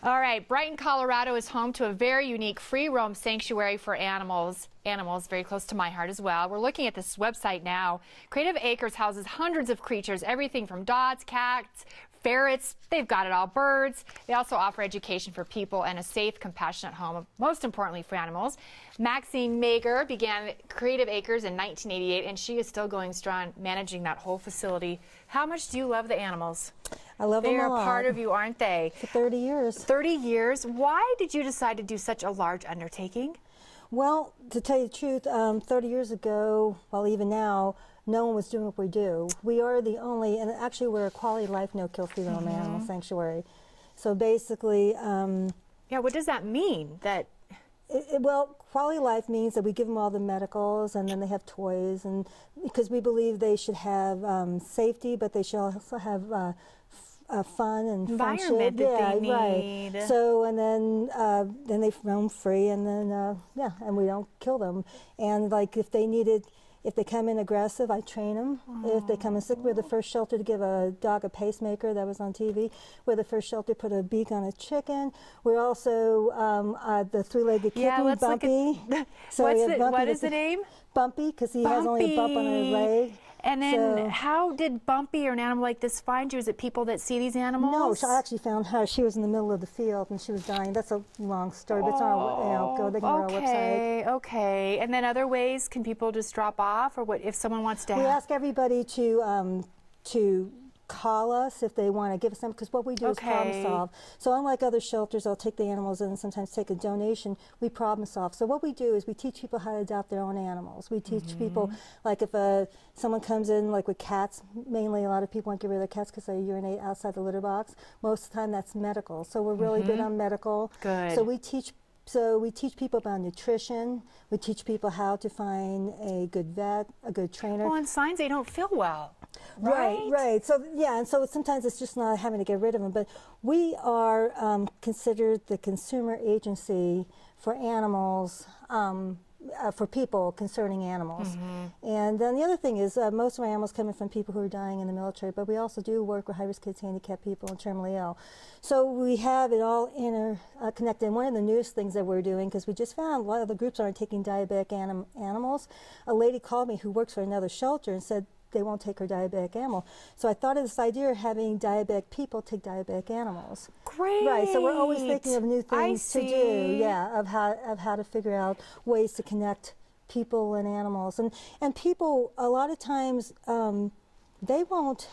All right, Brighton, Colorado is home to a very unique free-roam sanctuary for animals. Animals very close to my heart as well. We're looking at this website now. Creative Acres houses hundreds of creatures, everything from dogs, cats, ferrets, they've got it all, birds. They also offer education for people and a safe, compassionate home, most importantly for animals. Maxine Mager began Creative Acres in 1988, and she is still going strong, managing that whole facility. How much do you love the animals? I love them a lot. They're a part of you, aren't they? For 30 years. 30 years. Why did you decide to do such a large undertaking? Well, to tell you the truth, 30 years ago, well, even now, no one was doing what we do. We are the only, and actually we're a quality life, no-kill free-roam animal sanctuary. So basically... yeah, what does that mean? Well, quality life means that we give them all the medicals, and then they have toys, and because we believe they should have safety, but they should also have fun and environment friendship. That they need. So, and then they roam free, and then yeah, and we don't kill them. And like if they come in aggressive, I train them. If they come in sick, we're the first shelter to give a dog a pacemaker. That was on TV. We're the first shelter to put a beak on a chicken. We're also the three-legged kitten, Bumpy. So what is the name? Bumpy, because he has only a bump on his leg. And then how did Bumpy or an animal like this find you? Is it people that see these animals? No, I actually found her. She was in the middle of the field and she was dying. That's a long story, but it's on our, they can go on our website. Okay. And then other ways, can people just drop off, or what if someone wants to? We ask everybody to call us if they want to give us them, because what we do is problem solve. So unlike other shelters, I'll take the animals in and sometimes take a donation. We problem solve. So what we do is we teach people how to adopt their own animals. We teach people, like if someone comes in like with cats, mainly a lot of people want to get rid of their cats because they urinate outside the litter box. Most of the time that's medical. So we're really big on medical. Good. So we teach people about nutrition. We teach people how to find a good vet, a good trainer. Well, and signs they don't feel well. Right. So yeah, and so sometimes it's just not having to get rid of them. But we are considered the consumer agency for animals, for people concerning animals. And then the other thing is most of our animals coming from people who are dying in the military, but we also do work with high-risk kids, handicapped people, and terminally ill. So we have it all interconnected. And one of the newest things that we're doing, because we just found a lot of the groups aren't taking diabetic animals. A lady called me who works for another shelter and said they won't take her diabetic animal. So I thought of this idea of having diabetic people take diabetic animals. Great. Right. So we're always thinking of new things to do. Yeah. Of how to figure out ways to connect people and animals. And people a lot of times they won't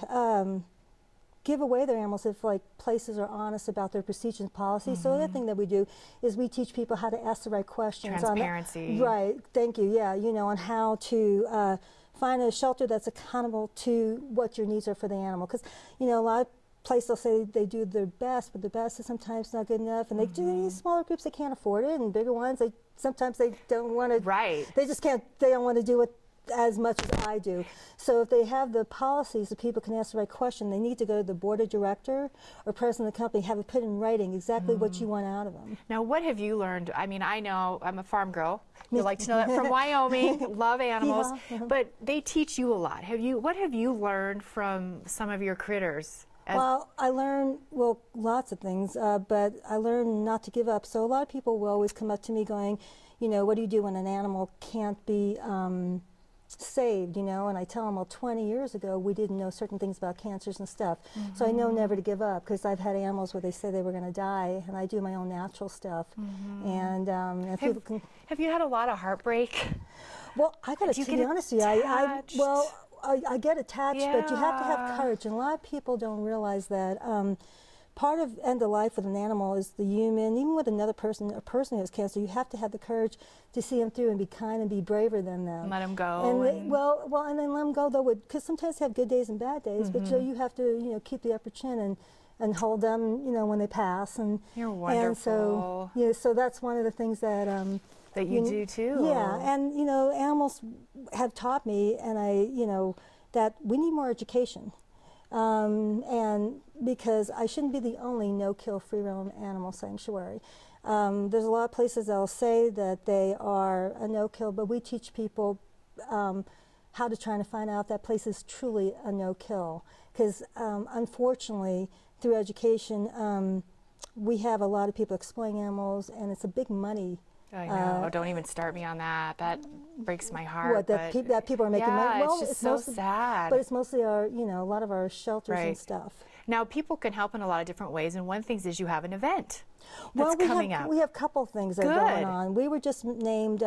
give away their animals if like places are honest about their procedures and policies. So the other thing that we do is we teach people how to ask the right questions. Transparency. Right. Thank you. Yeah. You know, on how to find a shelter that's accountable to what your needs are for the animal. Because, you know, a lot of places will say they do their best, but the best is sometimes not good enough. And they do these smaller groups, they can't afford it, and bigger ones, sometimes they don't want to. Right. They just can't. They don't want to do it as much as I do. So if they have the policies that people can ask the right question, they need to go to the board of director or president of the company, have it put in writing exactly what you want out of them. Now, what have you learned? I mean, I know I'm a farm girl. You like to know that from Wyoming. Love animals, but they teach you a lot. What have you learned from some of your critters? Well, I learned, lots of things, but I learned not to give up. So a lot of people will always come up to me going, you know, what do you do when an animal can't be saved, you know? And I tell them, well, 20 years ago, we didn't know certain things about cancers and stuff. So I know never to give up, because I've had animals where they say they were going to die, and I do my own natural stuff. And people can... Have you had a lot of heartbreak? Well, I got to be honest with you, I get attached, but you have to have courage. And a lot of people don't realize that part of end of life with an animal is the human, even with another person, a person who has cancer, you have to have the courage to see them through and be kind and be braver than them. Let them go. And and then let them go, though, because sometimes they have good days and bad days, but so you have to, you know, keep the upper chin and hold them, you know, when they pass. And you're wonderful. And so, yeah, so that's one of the things that that you do too. Yeah, and you know, animals have taught me, and that we need more education, and because I shouldn't be the only no-kill free-roam animal sanctuary. There's a lot of places that'll say that they are a no-kill, but we teach people how to try to find out if that place is truly a no-kill, because unfortunately, through education, we have a lot of people exploiting animals, and it's a big money. I know. Don't even start me on that. That breaks my heart. What, that people are making money? Well, it's just so mostly, sad. But it's mostly our, a lot of our shelters and stuff. Now, people can help in a lot of different ways, and one of the things is you have an event that's Well, coming up. we have a couple things that are going on. We were just named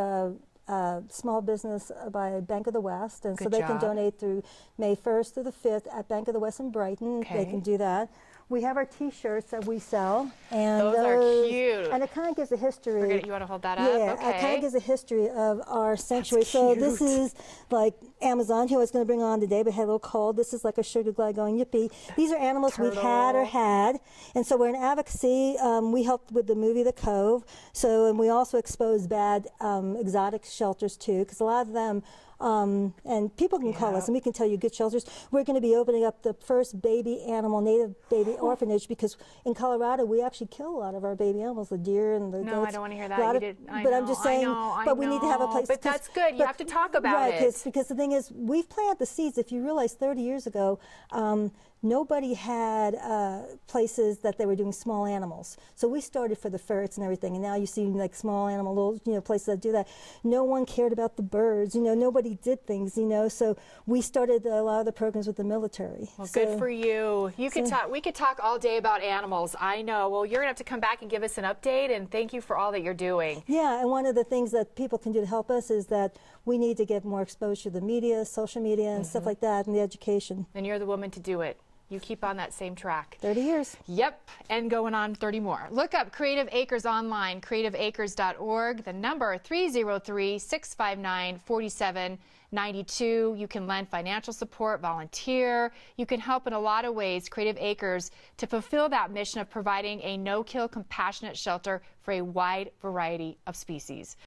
small business by Bank of the West, and so they can donate through May 1st through the 5th at Bank of the West in Brighton. They can do that. We have our T-shirts that we sell, and those are cute. And it kind of gives a history. You want to hold that up? Yeah, okay. It kind of gives a history of our sanctuary. So this is like Amazon, who I was going to bring on today, but had a little cold. This is like a sugar glide going yippee. These are animals we've had or had, and so we're in advocacy. We helped with the movie The Cove. So, and we also expose bad exotic shelters too, because a lot of them. And people can call us and we can tell you good shelters. We're going to be opening up the first native baby orphanage, because in Colorado we actually kill a lot of our baby animals, the deer and the goats. No, I don't want to hear that. I'm just saying, but we need to have a place. But that's good. You have to talk about it. Because the thing is, we've planted the seeds. If you realize 30 years ago, nobody had places that they were doing small animals. So we started for the ferrets and everything, and now you see like small animal, little places that do that. No one cared about the birds. Nobody did things. So we started a lot of the programs with the military. Well, good for you. You could talk. We could talk all day about animals. I know. Well, you're gonna have to come back and give us an update. And thank you for all that you're doing. Yeah, and one of the things that people can do to help us is that we need to get more exposure to the media, social media, and stuff like that, and the education. And you're the woman to do it. You keep on that same track. 30 years. Yep, and going on 30 more. Look up Creative Acres online, creativeacres.org, the number 303-659-4792. You can lend financial support, volunteer. You can help in a lot of ways, Creative Acres, to fulfill that mission of providing a no-kill, compassionate shelter for a wide variety of species.